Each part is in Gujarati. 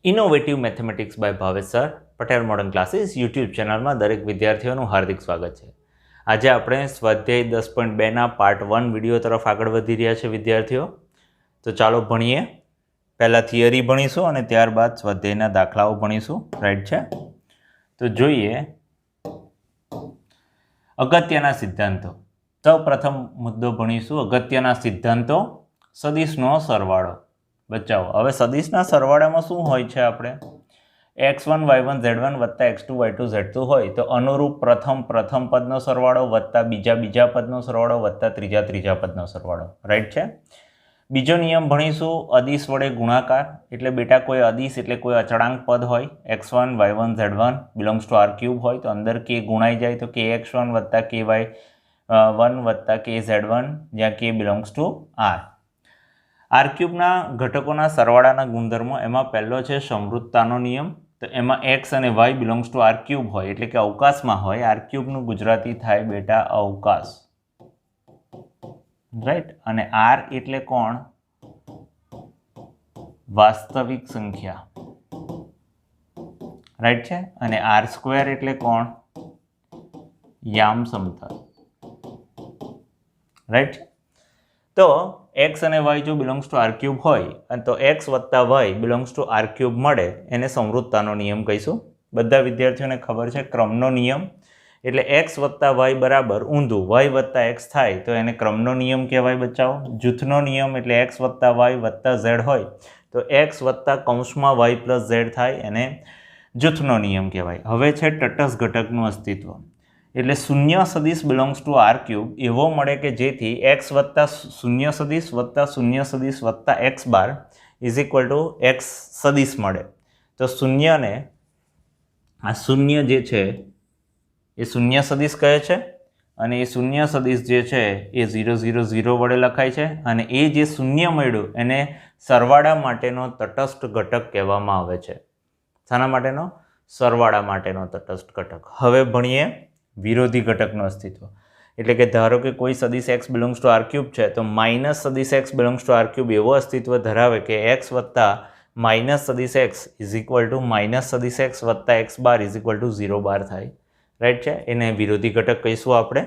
Innovative mathematics by Bhavesh sir Patel modern classes YouTube ચેનલમાં દરેક વિદ્યાર્થીઓનું હાર્દિક સ્વાગત છે। આજે આપણે સ્વાધ્યાય 10.2ના પાર્ટ 1 વિડીયો તરફ આગળ વધી રહ્યા છે વિદ્યાર્થીઓ। તો ચાલો ભણીએ। પહેલા થિયરી ભણીશું અને ત્યારબાદ સ્વાધ્યાયના દાખલાઓ ભણીશું, રાઈટ છે। તો જોઈએ અગત્યના સિદ્ધાંતો। સૌપ્રથમ મુદ્દો ભણીશું અગત્યના સિદ્ધાંતો, સદિશનો સરવાળો। બચાવો, હવે સદિશના સરવાળામાં શું હોય છે? આપણે x1 y1 z1 વત્તા x2 y2 z2 હોય તો અનુરૂપ પ્રથમ પદનો સરવાળો વત્તા બીજા પદનો સરવાળો વત્તા ત્રીજા પદનો સરવાળો, રાઈટ છે। બીજો નિયમ ભણીશું અદિશ વડે ગુણાકાર। એટલે બેટા કોઈ અદિશ એટલે કોઈ અચળાંક પદ હોય, x1 y1 z1 belongs to r cube હોય તો અંદર k ગુણાઈ જાય તો kx1 વત્તા ky1 વત્તા kz1 જ્યાં k belongs to r। R ક્યુબના ઘટકોના સરવાળાના ગુણધર્મો, એમાં પહેલો છે સમૃદ્ધતાનો નિયમ। તો એમાં x અને y belongs to R cube હોય એટલે કે અવકાશમાં હોય। આર ક્યુબનું ગુજરાતી થાય બેટા અવકાશ, રાઈટ। અને આર એટલે કોણ? વાસ્તવિક સંખ્યા, રાઈટ છે। અને આર સ્ક્વેર એટલે કોણ? યામ સમતલ, રાઈટ છે। તો x અને y જો બિલોંગ્સ ટુ આર ક્યુબ હોય તો x વત્તા y belongs to R cube મળે એને સમૃદ્ધતાનો નિયમ કહીશું। બધા વિદ્યાર્થીઓને ખબર છે ક્રમનો નિયમ એટલે x વત્તા y બરાબર ઊંધું y વત્તા x થાય તો એને ક્રમનો નિયમ કહેવાય બચાવો। જૂથનો નિયમ એટલે x વત્તા y વત્તા z હોય તો x વત્તા કૌંસમાં y પ્લસ z થાય એને જૂથનો નિયમ કહેવાય। હવે છે તટસ્થ ઘટકનું અસ્તિત્વ, એટલે શૂન્ય સદિશ બિલોંગ્સ ટુ આર ક્યુબ એવો મળે કે જેથી x વત્તા શૂન્ય સદિશ વત્તા x bar is equal two x સદિશ મળે। તો શૂન્યને આ શૂન્ય જે છે એ શૂન્ય સદિશ કહે છે અને એ શૂન્ય સદિશ જે છે એ 0 0 0 વડે લખાય છે અને એ જે શૂન્ય મળ્યું એને સરવાળા માટેનો તટસ્થ ઘટક કહેવામાં આવે છે। શાના માટેનો? સરવાળા માટેનો તટસ્થ ઘટક। હવે ભણીએ વિરોધી ઘટકનું અસ્તિત્વ, એટલે કે ધારો કે કોઈ સદિશ x belongs to R cube છે તો માઇનસ સદિશ x belongs to R cube એવો અસ્તિત્વ ધરાવે કે x વત્તા માઇનસ સદિશ x is equal to minus સદિશ x વત્તા x bar is equal to 0 bar થાય, રાઈટ છે। એને વિરોધી ઘટક કહીશું આપણે।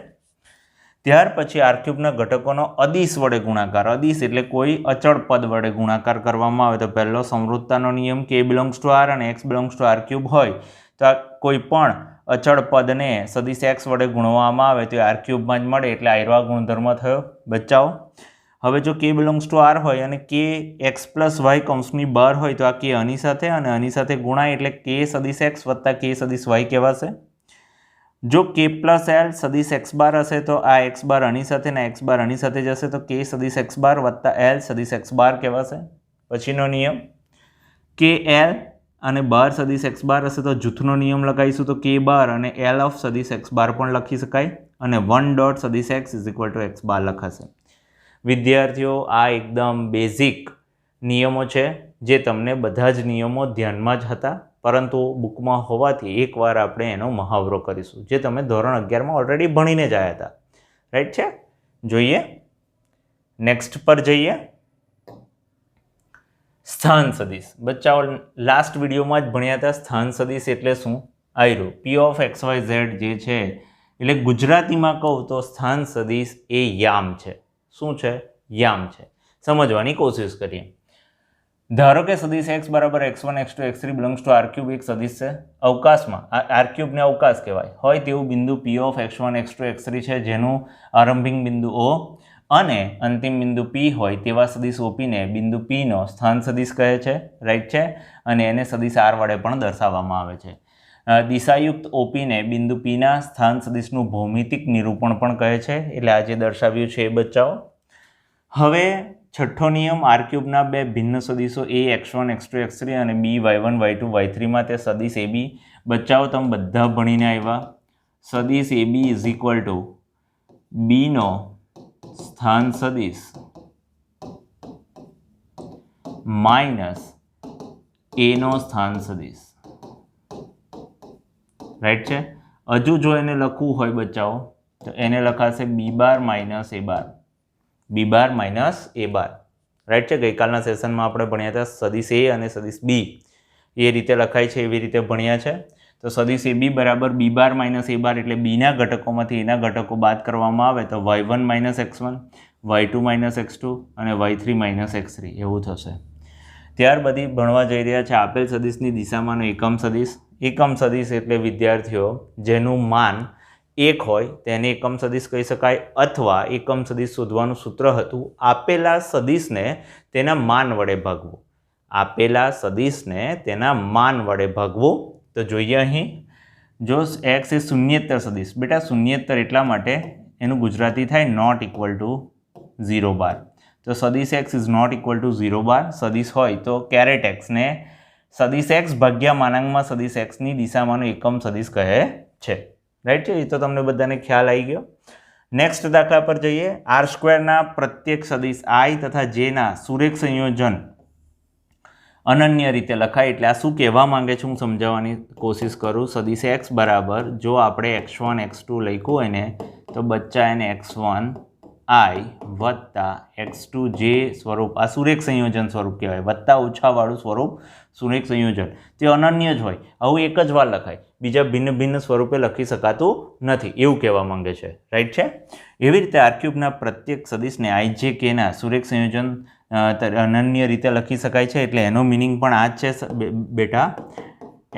ત્યાર પછી આર ક્યુબના ઘટકોનો અદિશ વડે ગુણાકાર। અદિશ એટલે કોઈ અચળ પદ વડે ગુણાકાર કરવામાં આવે તો પહેલો સમૃદ્ધતાનો નિયમ k બિલોંગ્સ ટુ r અને x belongs to R cube હોય તો આ કોઈ પણ અચળ પદને સદિશ x વડે ગુણવામાં આવે તો આર ક્યુબમાં જ મળે એટલે આયરો ગુણધર્મ થયો બચાવો। હવે જો k બિલોંગ્સ ટુ r હોય અને k x પ્લસ y કૌંસની બહાર હોય તો આ k આની સાથે અને આની સાથે ગુણાય એટલે k સદિશ x વત્તા k સદિશ y કહેવાશે। જો k પ્લસ l સદિશ x બાર હશે તો આ x બાર આની સાથે ને x બાર આની સાથે જશે તો k સદિશ x બાર વત્તા l સદિશ x બાર કહેવાશે। પછીનો નિયમ k l અને બાર સદિશ x બાર હશે તો જૂથનો નિયમ લગાવીશું તો k બાર અને l ઓફ સદિશ x બાર પણ લખી શકાય અને 1 ડોટ સદિશ x is equal two x બાર લખાશે। વિદ્યાર્થીઓ આ એકદમ બેઝિક નિયમો છે જે તમને બધા જ નિયમો ધ્યાનમાં જ હતા પરંતુ બુકમાં હોવાથી એકવાર આપણે એનો મહાવરો કરીશું જે તમે ધોરણ 11માં ઓલરેડી ભણીને જ આવ્યા હતા, રાઈટ છે। જોઈએ નેક્સ્ટ પર જઈએ। સ્થાન સદિશ। બચ્ચાઓ લાસ્ટ વિડીયોમાં જ ભણ્યા હતા સ્થાન સદિશ એટલે શું? આયરો p ઓફ xyz જે છે એટલે ગુજરાતીમાં કહું તો સ્થાન સદિશ એ યામ છે। શું છે? યામ છે। સમજવાની કોશિશ કરીએ। ધારો કે સદિશ x બરાબર x1 x2 x3 belongs to R cube એક સદિશ છે અવકાશમાં। આર ક્યુબને અવકાશ કહેવાય હોય તેવું બિંદુ p of x1 x2 x3 છે જેનું આરંભિક બિંદુ o અને અંતિમ બિંદુ p હોય તેવા સદિશ OP ને બિંદુ p નો સ્થાન સદિશ કહે છે, રાઈટ છે। અને એને સદિશ r વડે પણ દર્શાવવામાં આવે છે। દિશાયુક્ત OP ને બિંદુ p ના સ્થાન સદિશનું ભૌમિતિક નિરૂપણ પણ કહે છે એટલે આ જે દર્શાવ્યું છે એ બચાવો। હવે છઠ્ઠો નિયમ આર ક્યુબના બે ભિન્ન સદિશો a x1 x2 x3 અને b y1 y2 y3 માં તે સદિશ ab બચાવો તમે બધા ભણીને આવ્યા। સદિશ ab is equal two b નો સ્થાન સદિશ માઇનસ a નો સ્થાન સદિશ, રાઈટ છે। હજુ જો એને લખવું હોય બચાવો તો એને લખાશે b bar minus a bar, b bar minus a bar, right છે। ગઈકાલના સેશનમાં આપણે ભણ્યા હતા સદિશ a અને સદિશ b એ રીતે લખાય છે, એવી રીતે ભણ્યા છે. તો સદિશ AB બરાબર B બાર માઇનસ A બાર એટલે બીના ઘટકોમાંથી એના ઘટકો બાદ કરવામાં આવે તો y1 minus x1, y2 minus x2 અને y3 માઇનસ x3 એવું થશે. ત્યારબાદ ભણવા જઈ રહ્યા છે આપેલ સદિશની દિશામાંનો એકમ સદિશ. એકમ સદિશ એટલે વિદ્યાર્થીઓ જેનું માન 1 હોય તેને એકમ સદિશ કહી શકાય, અથવા એકમ સદિશ શોધવાનું સૂત્ર હતું આપેલા સદિશને તેના માન વડે ભાગવું. આપેલા સદિશને તેના માન વડે ભાગવું. તો જોઈએ અહીં, જો x એ શૂન્યેત્તર સદિશ, બેટા શૂન્યેત્તર એટલા માટે એનું ગુજરાતી થાય નોટ ઇક્વલ ટુ 0 બાર. તો સદિશ x is not equal to 0 bar સદિશ હોય તો કેરેટ x ને સદિશ x ભાગ્યા માનાંકમાં સદિશ x ની દિશામાંનો એકમ સદિશ કહે છે. રાઈટ છે, એ તો તમને બધાને ખ્યાલ આવી ગયો. નેક્સ્ટ દાખલા પર જઈએ. આર સ્ક્વેરના પ્રત્યેક સદિશ i તથા j ના સુરેખ સંયોજન અનન્ય રીતે લખાય. એટલે આ શું કહેવા માંગે છે હું સમજાવવાની કોશિશ કરું. સદિશ x બરાબર જો આપણે x1 x2 લખ્યું હોય ને તો બચ્ચા એને x1 i વત્તા x2 j સ્વરૂપ, આ સુરેખ સંયોજન સ્વરૂપ કહેવાય, વત્તા ઓછાવાળું સ્વરૂપ સુરેખ સંયોજન, તે અનન્ય જ હોય. આવું એક જ વાર લખાય, બીજા ભિન્ન ભિન્ન સ્વરૂપે લખી શકાતું નથી એવું કહેવા માંગે છે. રાઈટ છે. એવી રીતે આર ક્યુબના પ્રત્યેક સદિશને i j k ના સુરેખ સંયોજન અનન્ય રીતે લખી શકાય છે. એટલે એનો મિનિંગ પણ આ જ છે બેટા.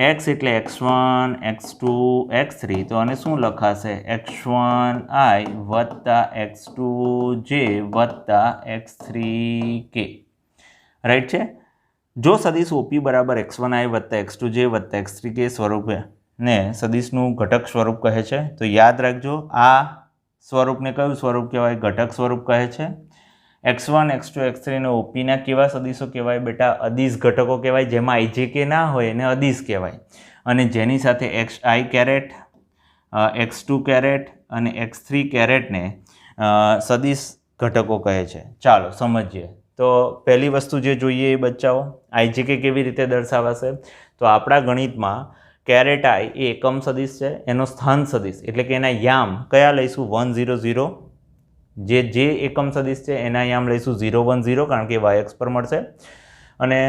x એટલે x1 x2 x3, તો આને શું લખાશે x1 i વત્તા x2 j વત્તા x3 k. રાઈટ છે. જો સદિશ OP બરાબર x1 i વત્તા x2 j વત્તા x3 k સ્વરૂપે ને સદિશનું ઘટક સ્વરૂપ કહે છે, તો યાદ રાખજો આ સ્વરૂપને કયું સ્વરૂપ કહેવાય? ઘટક સ્વરૂપ કહે છે. x1 x2 x3 ને OPના કેવા સદિશો કહેવાય બેટા? અદિશ ઘટકો કહેવાય. જેમાં ijk ના હોય એને અદિશ કહેવાય. અને જેની સાથે xi કેરેટ, x2 કેરેટ અને x3 કેરેટને સદિશ ઘટકો કહે છે. ચાલો સમજીએ. તો પહેલી વસ્તુ જે જોઈએ એ બચ્ચાઓ, ijk કેવી રીતે દર્શાવાશે? તો આપણા ગણિતમાં કેરેટ i એ એકમ સદિશ છે, એનો સ્થાન સદિશ એટલે કે એના યામ કયા લઈશું? 1 0 0. જે એકમ સદિશ છે એના યામ લઈશું 0 1 0 કારણ કે yx પર મળશે. અને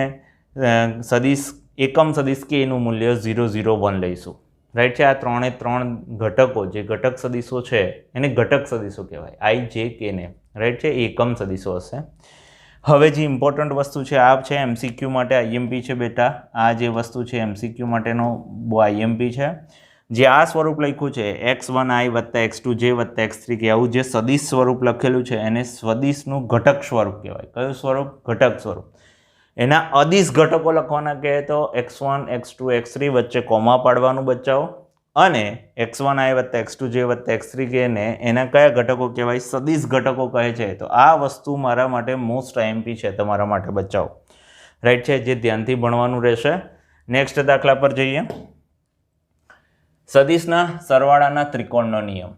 સદિશ એકમ સદિશ કે એનું મૂલ્ય 0 0 1 લઈશું. રાઈટ છે. આ ત્રણે ત્રણ ઘટકો જે ઘટક સદિશો છે એને ઘટક સદિશો કહેવાય, i j k ને. રાઈટ છે. એકમ સદિશો હશે. હવે જે ઇમ્પોર્ટન્ટ વસ્તુ છે આ છે MCQ માટે IMP છે બેટા. આ જે વસ્તુ છે MCQ માટેનો IMP છે. જે આ સ્વરૂપ લખ્યું છે x1 i વત્તા x2 j વત્તા x3 કે આવું જે સદિશ સ્વરૂપ લખેલું છે એને સદિશનું ઘટક સ્વરૂપ કહેવાય. કયું સ્વરૂપ? ઘટક સ્વરૂપ. એના અદિશ ઘટકો લખવાના કહે તો x1 x2 x3 વચ્ચે કોમા પાડવાનું બચ્ચાઓ, અને x1 i વત્તા x2 j વત્તા x3 કે ને એના કયા ઘટકો કહેવાય? સદિશ ઘટકો કહે છે. તો આ વસ્તુ મારા માટે મોસ્ટ IMP છે તમારા માટે બચ્ચાઓ. રાઈટ છે. જે ધ્યાનથી ભણવાનું રહેશે. નેક્સ્ટ દાખલા પર જઈએ. સદિશના સરવાળાના ત્રિકોણનો નિયમ.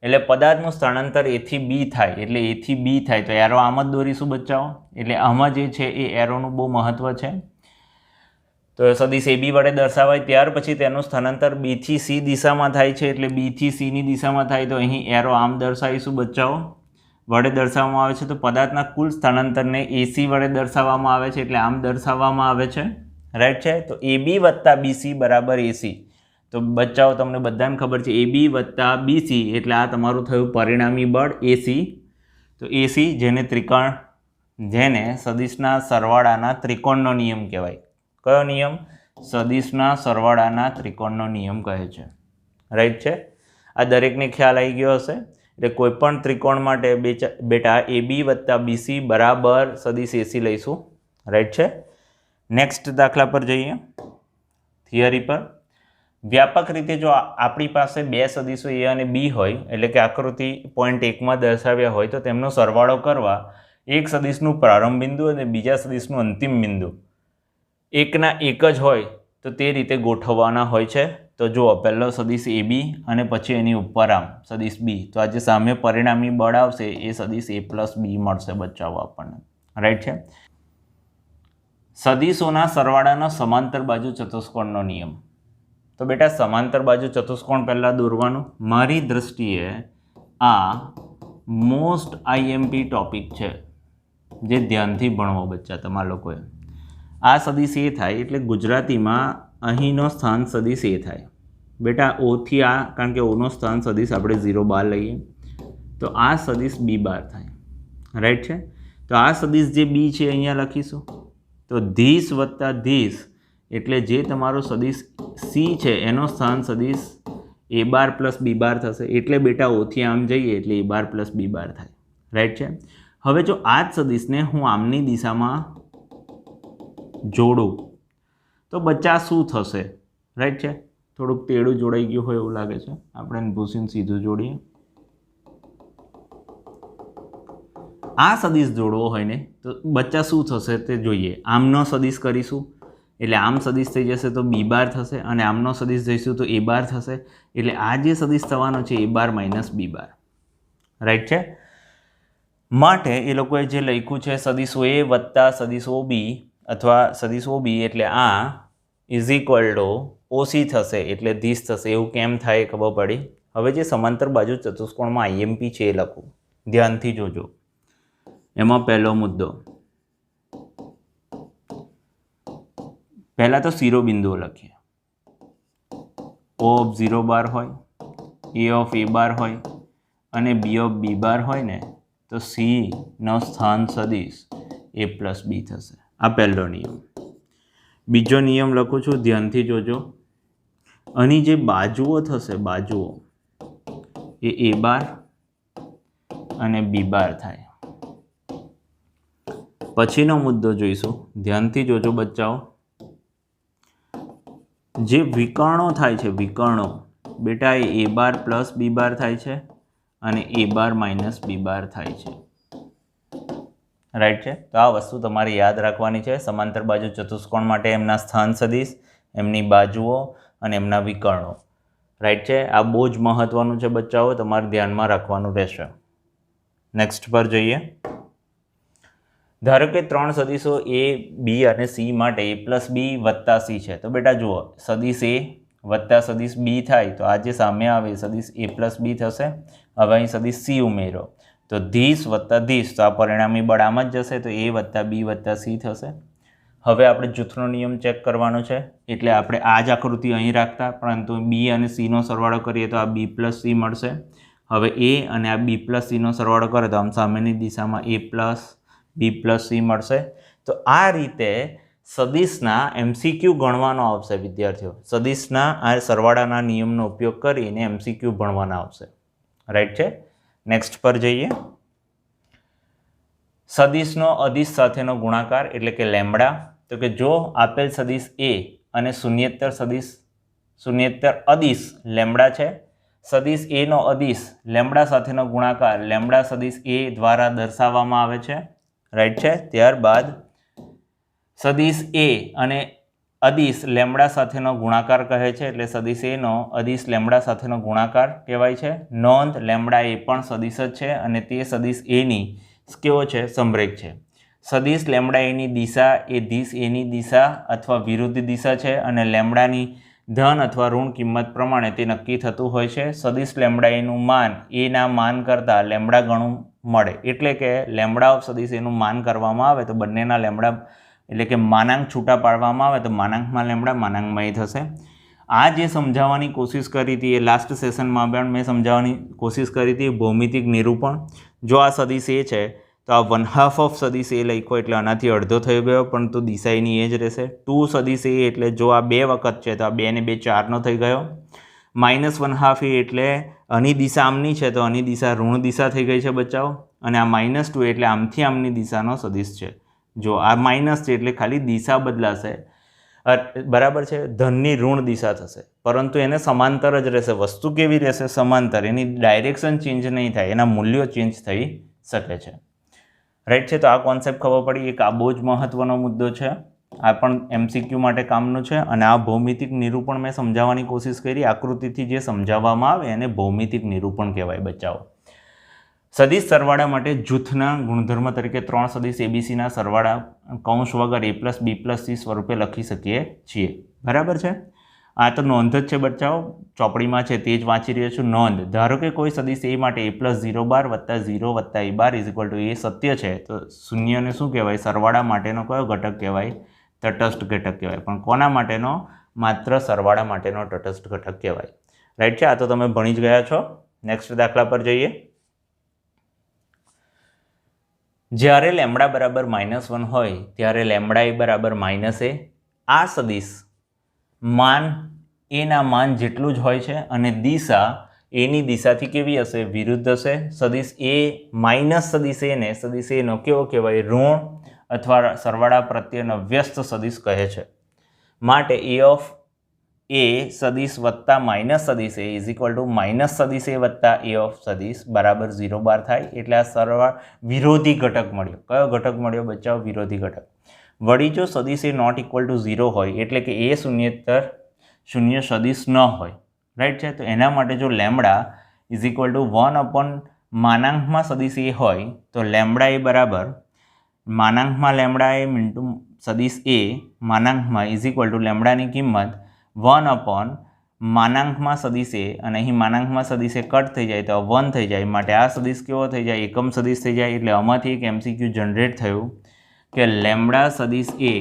એટલે પદાર્થનું સ્થળાંતર a થી b થાય એટલે a થી b થાય તો એરો આમ જ દોરીશું બચ્ચાઓ. એટલે આમાં જે છે એ એરોનું બહુ મહત્વ છે. તો સદિશ AB વડે દર્શાવાય, ત્યાર પછી તેનું સ્થળાંતર b થી c દિશામાં થાય છે એટલે b થી c ની દિશામાં થાય તો અહીં એરો આમ દર્શાવીશું બચ્ચાઓ. વડે દર્શાવવામાં આવે છે. તો પદાર્થના કુલ સ્થળાંતરને AC વડે દર્શાવવામાં આવે છે એટલે આમ દર્શાવવામાં આવે છે. રાઈટ છે. તો AB વત્તા BC બરાબર AC. તો બચ્ચાઓ તમને બધાને ખબર છે AB વત્તા BC એટલે આ તમારું થયું પરિણામી બળ AC. તો AC જેને સદિશના સરવાળાના ત્રિકોણનો નિયમ કહેવાય. કયો નિયમ? સદિશના સરવાળાના ત્રિકોણનો નિયમ કહે છે. રાઈટ છે. આ દરેકને ખ્યાલ આવી ગયો હશે. એટલે કોઈ પણ ત્રિકોણ માટે બેટા AB વત્તા BC બરાબર સદિશ AC લઈશું. રાઈટ છે. નેક્સ્ટ દાખલા પર જઈએ. થિયરી પર. વ્યાપક રીતે જો આપણી પાસે બે સદિશો A અને B હોય એટલે કે આકૃતિ પોઈન્ટ 1માં દર્શાવ્યા હોય તો તેમનો સરવાળો કરવા એક સદિશનું પ્રારંભ બિંદુ અને બીજા સદિશનું અંતિમ બિંદુ એકના એક જ હોય તો તે રીતે ગોઠવવાના હોય છે. તો જુઓ, પહેલો સદિશ AB અને પછી એની ઉપર આમ સદિશ B. તો આ જે સામે પરિણામી બળ આવશે એ સદિશ A પ્લસ B મળશે બચ્ચાઓ આપણને. રાઈટ છે. સદિશોના સરવાળાનો સમાંતર બાજુ ચતુષ્કોણનો નિયમ. તો બેટા સમાંતર બાજુ ચતુષ્કોણ પહેલાં દોરવાનું. મારી દૃષ્ટિએ આ મોસ્ટ IMP ટોપિક છે જે ધ્યાનથી ભણવો બચ્ચા તમારા લોકોએ. આ સદિશ એ થાય એટલે ગુજરાતીમાં અહીંનો સ્થાન સદિશ એ થાય બેટા ઓથી આ, કારણ કે ઓનો સ્થાન સદિશ આપણે 0 બહાર લઈએ તો આ સદિશ બી બાર થાય, રાઈટ છે. તો આ સદિશ જે બી છે અહીંયા લખીશું તો ધીસ વત્તા ધીસ એટલે જે તમારો સદિશ સી છે એનો સ્થાન સદિશ એ બાર પ્લસ બી બાર થશે, એટલે બેટા ઓથી આમ જઈએ એટલે એ બાર પ્લસ બી બાર થાય, રાઈટ છે. હવે જો આ જ સદિશને હું આમની દિશામાં જોડું તો બચ્ચા શું થશે, રાઈટ છે. થોડુંક તેડું જોડાઈ ગયું હોય એવું લાગે છે, આપણે એને ભૂસીને સીધું જોડીએ. આ સદિશ જોડવો હોય ને તો બચ્ચા શું થશે તે જોઈએ. આમનો સદિશ કરીશું એટલે આમ સદિશ થઈ જશે તો બી બાર થશે, અને આમનો સદિશ જઈશું તો એ બાર થશે, એટલે આ જે સદિશ થવાનો છે એ બાર માઇનસ બી બાર, રાઈટ છે. માટે એ લોકોએ જે લખ્યું છે સદિશો એ વત્તા સદિશો બી અથવા સદિશો બી એટલે આ ઇઝ ઇક્વલ ટુ ઓસી થશે એટલે ધીસ થશે. એવું કેમ થાય ખબર પડી. હવે જે સમાંતર બાજુ ચતુષ્કોણમાં આઈએમપી છે એ લખું, ધ્યાનથી જોજો. એમાં પહેલો મુદ્દો, પહેલાં તો શિરોબિંદુઓ લખીએ. ઓ ઓફ 0 બાર હોય, એ ઓફ એ બાર હોય અને બી ઓફ બી બાર હોય ને તો સીનો સ્થાન સદિશ એ પ્લસ બી થશે. આ પહેલો નિયમ. બીજો નિયમ લખું છું, ધ્યાનથી જોજો. આની જે બાજુઓ થશે, બાજુઓ એ બાર અને બી બાર થાય. પછીનો મુદ્દો જોઈશું, ધ્યાનથી જોજો બચ્ચાઓ. જે વિકર્ણો થાય છે, વિકર્ણો બેટા એ બાર પ્લસ બી બાર થાય છે અને એ બાર માઇનસ બી બાર થાય છે, રાઈટ છે. તો આ વસ્તુ તમારે યાદ રાખવાની છે. સમાંતર બાજુ ચતુષ્કોણ માટે એમના સ્થાન સદિશ, એમની બાજુઓ અને એમના વિકર્ણો, રાઈટ છે. આ બહુ જ મહત્વનું છે બચ્ચાઓ, તમારે ધ્યાનમાં રાખવાનું રહેશે. નેક્સ્ટ પર જઈએ. ધારો કે 3 સદિશો એ બી અને સી માટે એ પ્લસ બી વત્તા સી છે. તો બેટા જુઓ, સદિશ એ વત્તા સદિશ બી થાય તો આ જે સામે આવે સદિશ એ પ્લસ બી થશે. હવે અહીં સદિશ સી ઉમેરો તો ધીસ વત્તા ધીસ, તો આ પરિણામી બળ આમ જ જશે તો એ વત્તા બી વત્તા સી થશે. હવે આપણે જૂથનો નિયમ ચેક કરવાનો છે, એટલે આપણે આ જ આકૃતિ અહીં રાખતા, પરંતુ બી અને સીનો સરવાળો કરીએ તો આ બી પ્લસ સી મળશે. હવે એ અને આ બી પ્લસ સીનો સરવાળો કરે તો આમ સામેની દિશામાં એ પ્લસ બી પ્લસ સી મળશે. તો આ રીતે સદિશના એમસીક્યુ ગણવાનો આવશે વિદ્યાર્થીઓ. સદિશના આ સરવાળાના નિયમનો ઉપયોગ કરીને એમસીક્યુ ભણવાના આવશે, રાઈટ છે. નેક્સ્ટ પર જઈએ. સદિશનો અદિશ સાથેનો ગુણાકાર એટલે કે લેમ્બડા. તો કે જો આપેલ સદિશ એ અને શૂન્યેતર અદિશ લેમ્બડા છે, સદિશ એ નો અદિશ લેમ્બડા સાથેનો ગુણાકાર લેમ્બડા સદિશ એ દ્વારા દર્શાવવામાં આવે છે, રાઈટ છે. ત્યારબાદ સદિશ એ અને અદિશ લેમ્બડા સાથેનો ગુણાકાર કહે છે, એટલે સદિશ એનો અદિશ લેમ્બડા સાથેનો ગુણાકાર કહેવાય છે. નોંધ, લેમ્બડા એ પણ સદિશ જ છે અને તે સદિશ એની કેવો છે, સમરેખ છે. સદિશ lambda any Disha A this એની દિશા અથવા વિરુદ્ધ દિશા છે અને લેમ્બડાની ધન અથવા ઋણ કિંમત પ્રમાણે તે નક્કી થતું હોય છે. સદિશ લેમ્બડા એનું માન એના માન કરતાં લેમ્બડા ગણું મળે, એટલે કે લેમ્બડા ઓફ સદિશ એનું માન કરવામાં આવે તો બંનેના લેમ્બડા એટલે કે માનાંક છૂટા પાડવામાં આવે તો માનાંકમાં લેમ્બડા માનાંકમાં એ થશે. આ જે સમજાવવાની કોશિશ કરી હતી એ લાસ્ટ સેશનમાં પણ મેં સમજાવવાની કોશિશ કરી હતી, ભૌમિતિક નિરૂપણ. જો આ સદિશ એ છે તો આ 1/2 ઓફ સદિશ એ લખ્યો એટલે આનાથી અડધો થઈ ગયો, પરંતુ દિશા એની એ જ રહેશે. 2 સદિશ એ એટલે જો આ 2 વખત છે તો આ 2 ને 2 4નો થઈ ગયો. -1/2 એ એટલે આની દિશા આમની છે તો આની દિશા ઋણ દિશા થઈ ગઈ છે બચ્ચાઓ, અને આ -2 એટલે આમથી આમની દિશાનો સદિશ છે. જો આ માઇનસ છે એટલે ખાલી દિશા બદલાશે, બરાબર છે. ધનની ઋણ દિશા થશે, પરંતુ એને સમાંતર જ રહેશે. વસ્તુ કેવી રહેશે, સમાંતર. એની ડાયરેક્શન ચેન્જ નહીં થાય, એના મૂલ્યો ચેન્જ થઈ શકે છે, રાઈટ છે. તો આ કોન્સેપ્ટ ખબર પડી. એક આ બહુ જ મહત્વનો મુદ્દો છે, આ પણ એમસીક્યુ માટે કામનું છે. અને આ ભૌમિતિક નિરૂપણ મેં સમજાવવાની કોશિશ કરી. આકૃતિથી જે સમજાવવામાં આવે એને ભૌમિતિક નિરૂપણ કહેવાય બચ્ચાઓ. સદિશ સરવાળા માટે જૂથના ગુણધર્મ તરીકે 3 સદિશ એબીસીના સરવાળા કૌંસ વગર એ પ્લસ બી પ્લસ સી સ્વરૂપે લખી શકીએ છીએ, બરાબર છે. આ તો નોંધ જ છે બચ્ચાઓ, ચોપડીમાં છે તે જ વાંચી રહ્યો છું. નોંધ, ધારો કે કોઈ સદિશ એ માટે a + 0 બાર વત્તા 0 વત્તા a બાર = a સત્ય છે તો શૂન્યને શું કહેવાય, સરવાળા માટેનો કયો ઘટક કહેવાય, તટસ્થ ઘટક કહેવાય. પણ કોના માટેનો? માત્ર સરવાળા માટેનો તટસ્થ ઘટક કહેવાય. રાઈટ છે? આ તો તમે ભણી જ ગયા છો. નેક્સ્ટ દાખલા પર જઈએ. જ્યારે લેમડા બરાબર -1 હોય ત્યારે લેમડા એ બરાબર -a. આ સદિશ માન એના માન જેટલું જ હોય છે અને દિશા એની દિશાથી કેવી હશે? વિરુદ્ધ હશે. સદિશ એ માઇનસ સદિશ એને સદિશ એનો કેવો કહેવાય? ઋણ અથવા સરવાળા પ્રત્યેનો વ્યસ્ત સદિશ કહે છે. માટે એ ઓફ એ સદિશ વત્તા માઇનસ સદિશ એ ઇઝ ઇક્વલ ટુ માઇનસ સદિશ એ વત્તા એ ઓફ સદિશ બરાબર 0 બાર થાય. એટલે આ સરવાળા વિરોધી ઘટક મળ્યો. કયો ઘટક મળ્યો બચ્ચાઓ? વિરોધી ઘટક. વળી જો સદિશ એ નોટ ઇક્વલ ટુ 0 હોય એટલે કે એ શૂન્ય સદિશ ન હોય. રાઈટ છે? તો એના માટે જો લેમડા ઇઝ ઇક્વલ ટુ 1 માનાંકમાં સદિશ એ હોય તો લેમડા એ બરાબર માનાંકમાં લેમડા એ ઇન્ટુ સદિશ એ માનાંકમાં ઇઝ ઇક્વલ ટુ લેમડાની કિંમત 1 માનાંકમાં સદિશ એ, અને અહીં માનાંકમાં સદિશ એ કટ થઈ જાય તો 1 થઈ જાય. માટે આ સદિશ કેવો થઈ જાય? એકમ સદિશ થઈ જાય. એટલે આમાંથી એક MCQ જનરેટ થયું કે લેમડા સદિશ એ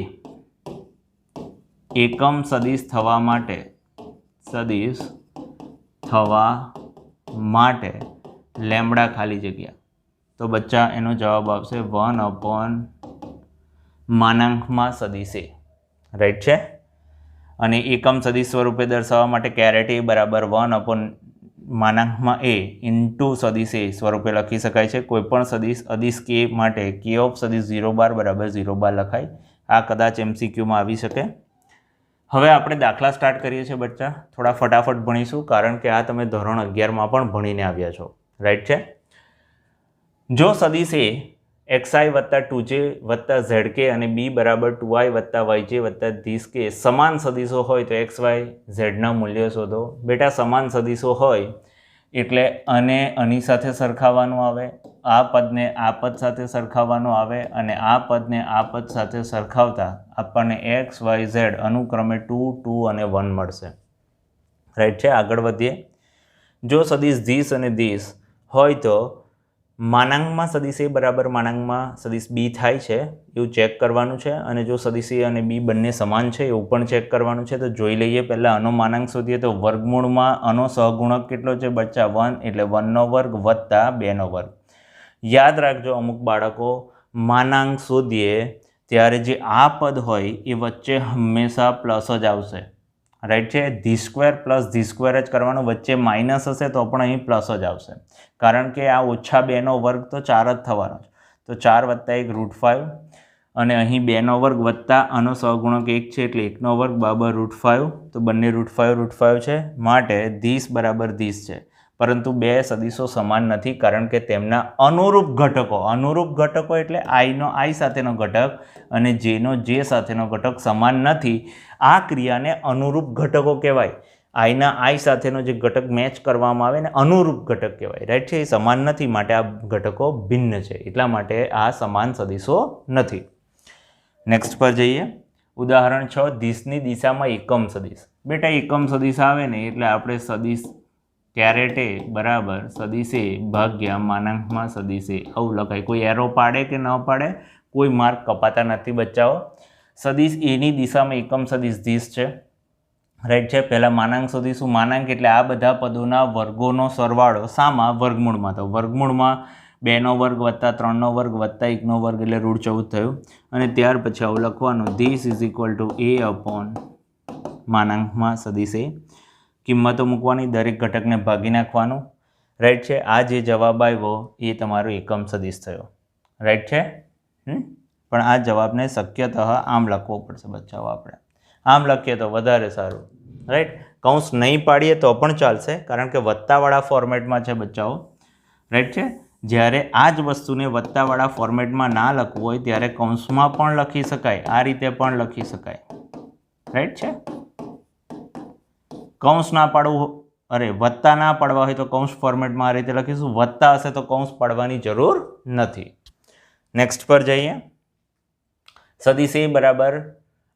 એકમ સદિશ થવા માટે લેમડા ખાલી જગ્યા. તો બચ્ચા એનો જવાબ આવશે 1 માનાંકમાં સદિશ એ. રાઈટ છે? અને એકમ સદિશ સ્વરૂપે દર્શાવવા માટે કેરેટ એ બરાબર 1 માનાંકમાં એ ઇન્ટુ સદિશ એ સ્વરૂપે લખી શકાય છે. કોઈપણ સદિશ અદિશ કે માટે કે ઓફ સદિશ 0 બાર બરાબર 0 બાર લખાય. આ કદાચ MCQમાં આવી શકે. હવે આપણે દાખલા સ્ટાર્ટ કરીએ છીએ બચ્ચા. થોડા ફટાફટ ભણીશું કારણ કે આ તમે ધોરણ 11માં પણ ભણીને આવ્યા છો. રાઈટ છે? જો સદિશ એ xi વત્તા 2j વત્તા zk અને b બરાબર 2i વત્તા yj વત્તા ધીસ કે સમાન સદિશો હોય તો x, y, zના મૂલ્યો શોધો. બેટા સમાન સદિશો હોય એટલે આની સાથે સરખાવવાનું આવે, આ પદને આ પદ સાથે સરખાવવાનું આવે, અને આ પદને આ પદ સાથે સરખાવતા આપણને x, y, z અનુક્રમે 2, 2 અને 1 મળશે. રાઈટ છે? આગળ વધીએ. જો સદિશ ધીસ અને ધીસ હોય તો માનાંકમાં સદિશ એ બરાબર માનાંકમાં સદિશ બી થાય છે એવું ચેક કરવાનું છે. અને જો સદિશ એ અને બી બંને સમાન છે એવું પણ ચેક કરવાનું છે. તો જોઈ લઈએ. પહેલાં આનો માનાંક શોધીએ તો વર્ગમૂળમાં આનો સહગુણક કેટલો છે બચ્ચા? 1. એટલે 1નો વર્ગ વત્તા 2નો વર્ગ. યાદ રાખજો, અમુક બાળકો માનાંક શોધીએ ત્યારે જે આ પદ હોય એ વચ્ચે હંમેશા પ્લસ જ આવશે. રાઈટ છે? The square plus the square જ કરવાનું. વચ્ચે માઇનસ હશે તો પણ અહીં પ્લસ જ આવશે કારણ કે આ ઓછા 2નો વર્ગ તો 4 જ થવાનો છે. તો 4 વત્તા 1 √5 અને અહીં 2નો વર્ગ વત્તા આનો સહગુણક 1 છે એટલે 1નો વર્ગ બરાબર √5. તો બંને √5 છે. માટે ધીસ બરાબર ધીસ છે. પરંતુ બે સદિશો સમાન નથી કારણ કે તેમના અનુરૂપ ઘટકો એટલે આઈનો આઈ સાથેનો ઘટક અને જેનો જે સાથેનો ઘટક સમાન નથી. આ ક્રિયાને અનુરૂપ ઘટકો કહેવાય. આઈના આઈ સાથેનો જે ઘટક મેચ કરવામાં આવે ને અનુરૂપ ઘટક કહેવાય. રાઈટ છે? એ સમાન નથી માટે આ ઘટકો ભિન્ન છે. એટલા માટે આ સમાન સદિશો નથી. નેક્સ્ટ પર જઈએ. ઉદાહરણ 6. ધીસની દિશામાં એકમ સદિશ. બેટા એકમ સદિશ આવે ને એટલે આપણે સદિશ કેરેટ એ બરાબર સદિશ એ ભાગ્યા માનાંકમાં સદિશ એ આવું લખાય. કોઈ એરો પાડે કે ન પાડે કોઈ માર્ક કપાતા નથી બચ્ચાઓ. સદિશ એની દિશામાં એકમ સદિશ ધીસ છે. રાઈટ છે? પહેલાં માનાંક શોધીશું. માનાંક એટલે આ બધા પદોના વર્ગોનો સરવાળો. શામાં? વર્ગમૂળમાં. તો વર્ગમૂળમાં 2નો વર્ગ વત્તા 3નો વર્ગ વત્તા 1નો વર્ગ એટલે √14 થયું. અને ત્યાર પછી આવું લખવાનું this is equal to a upon માનાંકમાં સદિશ એ. કિંમતો મૂકવાની, દરેક ઘટકને ભાગી નાખવાનું. રાઈટ છે? આ જે જવાબ આવ્યો એ તમારો એકમ સદિશ થયો. રાઈટ છે? પણ આ જવાબને શક્યતઃ આમ લખવો પડશે બચ્ચાઓ. આપણે આમ લખીએ તો વધારે સારું. રાઈટ? કૌંસ નહીં પાડીએ તો પણ ચાલશે કારણ કે વત્તાવાળા ફોર્મેટમાં છે બચ્ચાઓ. રાઈટ છે? જ્યારે આ જ વસ્તુને વત્તાવાળા ફોર્મેટમાં ના લખવું હોય ત્યારે કૌંસમાં પણ લખી શકાય, આ રીતે પણ લખી શકાય. રાઈટ છે? કૌંસ ના પાડવું વત્તા ના પાડવા હોય તો કૌંસ ફોર્મેટમાં આ રીતે લખીશું. વત્તા હશે તો કૌંસ પાડવાની જરૂર નથી. નેક્સ્ટ પર જઈએ. સદિશ એ બરાબર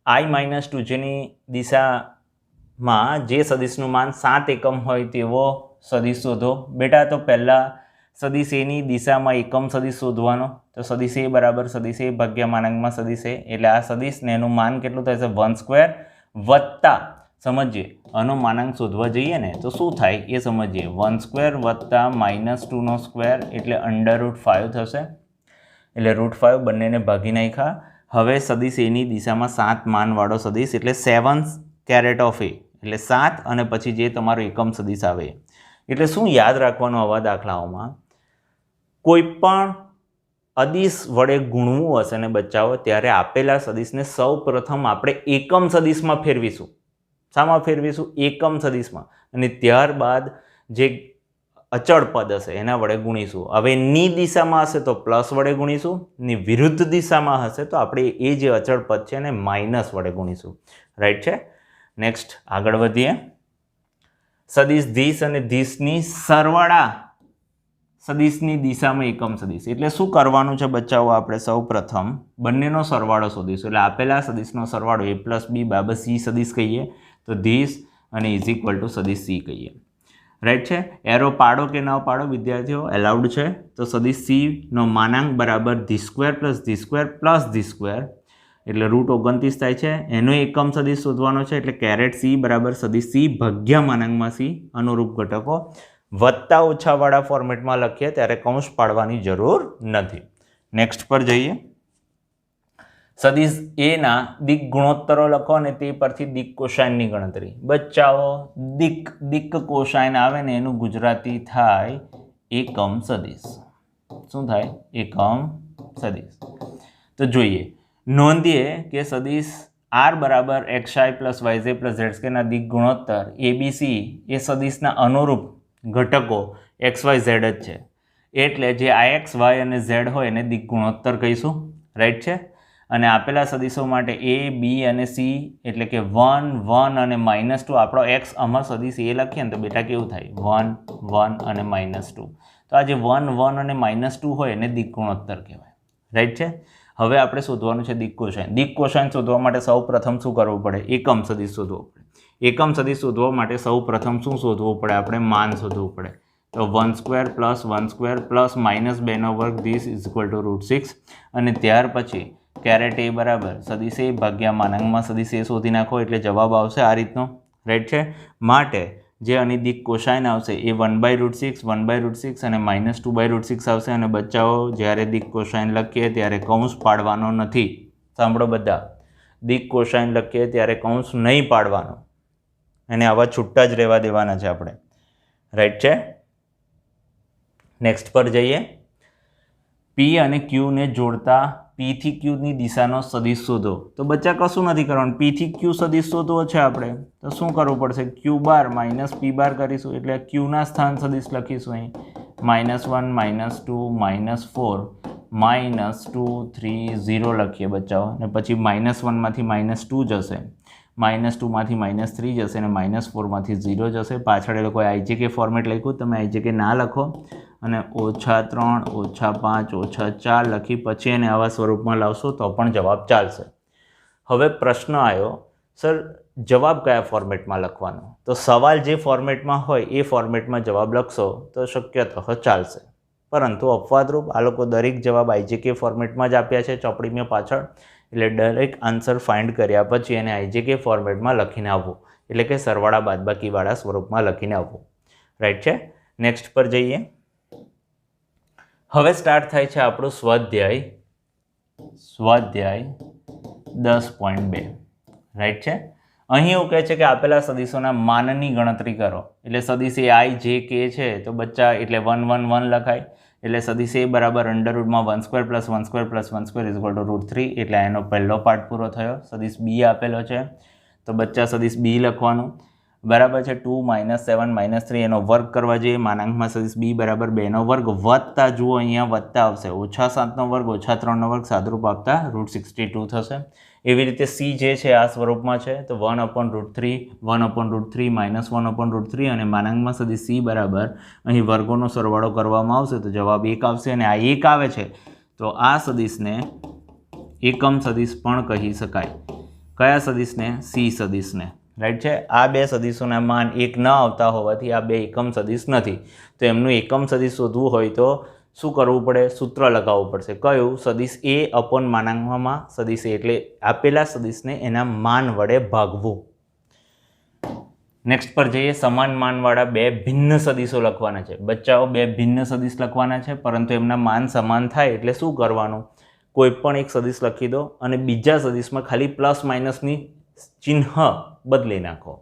i-2jની દિશામાં જે સદિશનું માન 7 એકમ હોય તેવો સદિશ શોધો. બેટા તો પહેલાં સદિશ એની દિશામાં એકમ સદિશ શોધવાનો, તો સદિશ એ બરાબર સદિશ એ ભાગ્યા માનાંકમાં સદિશ એ, એટલે આ સદિશને એનું માન કેટલું થશે 1² વત્તા, સમજીએ આનો માનાંક શોધવા જઈએ ને તો શું થાય એ સમજીએ, 1² વત્તા -2² એટલે √5 થશે, એટલે √5 બંનેને ભાગી નાખ્યા. હવે સદિશ એની દિશામાં 7 માનવાળો સદિશ એટલે 7 ઓફ એ એટલે 7 અને પછી જે તમારો એકમ સદિશ આવે. એટલે શું યાદ રાખવાનું આવા દાખલાઓમાં, કોઈ પણ અદિશ વડે ગુણવું હશે ને બચ્ચાઓ ત્યારે આપેલા સદિશને સૌ પ્રથમ આપણે એકમ સદિશમાં ફેરવીશું. શામાં ફેરવીશું? એકમ સદિશમાં, અને ત્યારબાદ જે અચળ પદ હશે એના વડે ગુણીશું. હવે ની દિશામાં હશે તો પ્લસ વડે ગુણીશું, ની વિરુદ્ધ દિશામાં હશે તો આપણે એ જે અચળ પદ છે એને માઇનસ વડે ગુણીશું. રાઈટ છે. નેક્સ્ટ આગળ વધીએ. સદિશ ધીસ અને ધીસની સરવાળા સદિશની દિશામાં એકમ સદિશ, એટલે શું કરવાનું છે બચ્ચાઓ? આપણે સૌ પ્રથમ બંનેનો સરવાળો શોધીશું. એટલે આપેલા સદિશનો સરવાળો a + b = c સદિશ કહીએ તો ધીસ અને = સદિશ c કહીએ. રાઈટ છે. એરો પાડો કે ન પાડો વિદ્યાર્થીઓ, એલાઉડ છે. તો સદિશ c નો માનાંક બરાબર d² + d² એટલે √29 થાય છે. એનો એકમ સદિશ શોધવાનો છે એટલે C બરાબર સદિશ c ભાગ્યા માનાંકમાં c અનુરૂપ ઘટકો વત્તા ઓછાવાળા ફોર્મેટમાં લખીએ ત્યારે કૌંસ પાડવાની જરૂર નથી. નેક્સ્ટ પર જઈએ. સદિશ એના દિક ગુણોત્તરો લખો અને તે પરથી દિક કોસાઇનની ગણતરી. બચ્ચાઓ દિક કોસાઇન આવે ને એનું ગુજરાતી થાય એકમ સદિશ. શું થાય? એકમ સદિશ. તો જોઈએ, નોંધીએ કે સદિશ r બરાબર xi + yj + zk ના દિક ગુણોત્તર abc એ સદિશના અનુરૂપ ઘટકો xyz જ છે, એટલે જે ix y અને z હોય એને દિક ગુણોત્તર કહીશું. રાઈટ છે. અને આપેલા સદિશો માટે a b અને c એટલે કે 1 1 અને -2 આપણો x આમાં સદિશ એ લખીએ ને તો બેટા કેવું થાય? 1 1 અને -2. તો આ જે 1 1 અને -2 હોય એને દિક ગુણોત્તર કહેવાય. રાઈટ છે. હવે આપણે શોધવાનું છે દિક કોસાઇન. દિક કોસાઇન શોધવા માટે સૌ પ્રથમ શું કરવું પડે? એકમ સદિશ શોધવો પડે. એકમ સદિશ શોધવા માટે સૌ પ્રથમ શું શોધવું પડે? આપણે માન શોધવું પડે. તો 1² + 1² + -2² ધીસ =√6 અને ત્યાર પછી a બરાબર સદિશ એ ભાગ્યા માનાંકમાં સદિશ એ શોધી નાખો એટલે જવાબ આવશે આ રીતનો. રાઈટ છે. માટે જે આની દિક કોસાઇન આવશે એ 1/√6 1/√6 અને -2/√6 આવશે. અને બચ્ચાઓ જ્યારે દિક કોસાઇન લખીએ ત્યારે કૌંસ પાડવાનો નથી. સાંભળો બધા, દિક કોસાઇન લખીએ ત્યારે કૌંસ નહીં પાડવાનો, અને આવા છૂટા જ રહેવા દેવાના છે આપણે. રાઈટ છે. નેક્સ્ટ પર જઈએ. P અને Q ને જોડતા P થી Q ની દિશાનો સદિશ શોધો. તો બચ્ચા કશું નથી કરવાનું, P થી Q સદિશ શોધવો છે આપણે તો શું કરવું પડશે? Q બાર - P બાર કરીશું એટલે Q ના સ્થાન સદિશ લખીશું અહીં -1 -2 -4 -2 3 0 લખીએ બચ્ચાઓ, અને પછી -1 માંથી -2 જશે, -2 માંથી -3 જશે અને -4 માંથી 0 જશે. પાછળ એ લોકોએ IJK ફોર્મેટ લખ્યું, તમે IJK ના લખો અને -3 -5 -4 લખી પછી એને આવા સ્વરૂપમાં લાવશો તો પણ જવાબ ચાલશે. હવે પ્રશ્ન આવ્યો, સર જવાબ કયા ફોર્મેટમાં લખવાનો? તો સવાલ જે ફોર્મેટમાં હોય એ ફોર્મેટમાં જવાબ લખશો તો શક્યતઃ ચાલશે, પરંતુ અપવાદરૂપ આ લોકો દરેક જવાબ IJK ફોર્મેટમાં જ આપ્યા છે ચોપડીમાં પાછળ, એટલે દરેક આન્સર ફાઇન્ડ કર્યા પછી એને IJK ફોર્મેટમાં લખીને આવવું, એટલે કે સરવાળા બાદબાકીવાળા સ્વરૂપમાં લખીને આવવું. રાઈટ છે. નેક્સ્ટ પર જઈએ. હવે સ્ટાર્ટ થાય છે આપણું સ્વાધ્યાય 10.2. રાઈટ છે. અહીં એવું કહે છે કે આપેલા સદિશોના માનની ગણતરી કરો. એટલે સદિશ એ i j k છે તો બચ્ચા એટલે 1 1 1 લખાય, એટલે સદિશ એ બરાબર √1² + 1² + 1² √3 એટલે એનો પહેલો પાર્ટ પૂરો થયો. સદિશ b આપેલો છે તો બચ્ચા સદિશ b લખવાનું બરાબર છે. 2 - 7 - 3 એનો વર્ગ કરવા જઈએ, માનાંકમાં સદિશ b બરાબર 2નો વર્ગ વત્તા, જુઓ અહીંયા વત્તા આવશે, -7નો વર્ગ -3નો વર્ગ સાદરૂપ આપતા √62 થશે. એવી રીતે c જે છે આ સ્વરૂપમાં છે તો 1/√3 1/√3 -1/√3 અને માનાંકમાં સદિશ c બરાબર અહીં વર્ગોનો સરવાળો કરવામાં આવશે તો જવાબ 1 આવશે. અને આ 1 આવે છે તો આ સદિશને એકમ સદિશ પણ કહી શકાય. કયા સદિશને? c સદિશને. રાઈટ છે. આ બે સદીશોના માન એક ન આવતા હોવાથી આ બે એકમ સદીશ નથી. તો એમનું એકમ સદીશ શોધવું હોય તો શું કરવું પડે? સૂત્ર લગાવવું પડશે. કયું? સદીશ એ અપોન માનાંકમાં સદીશ એ, એટલે આપેલા સદીશને એના માન વડે ભાગવું. નેક્સ્ટ પર જઈએ. સમાન માનવાળા બે ભિન્ન સદીશો લખવાના છે. બચ્ચાઓ, બે ભિન્ન સદીશ લખવાના છે, પરંતુ એમના માન સમાન થાય એટલે શું કરવાનું? કોઈ પણ એક સદીશ લખી દો અને બીજા સદીશમાં ખાલી પ્લસ માઇનસની ચિહ્ન બદલી નાખો.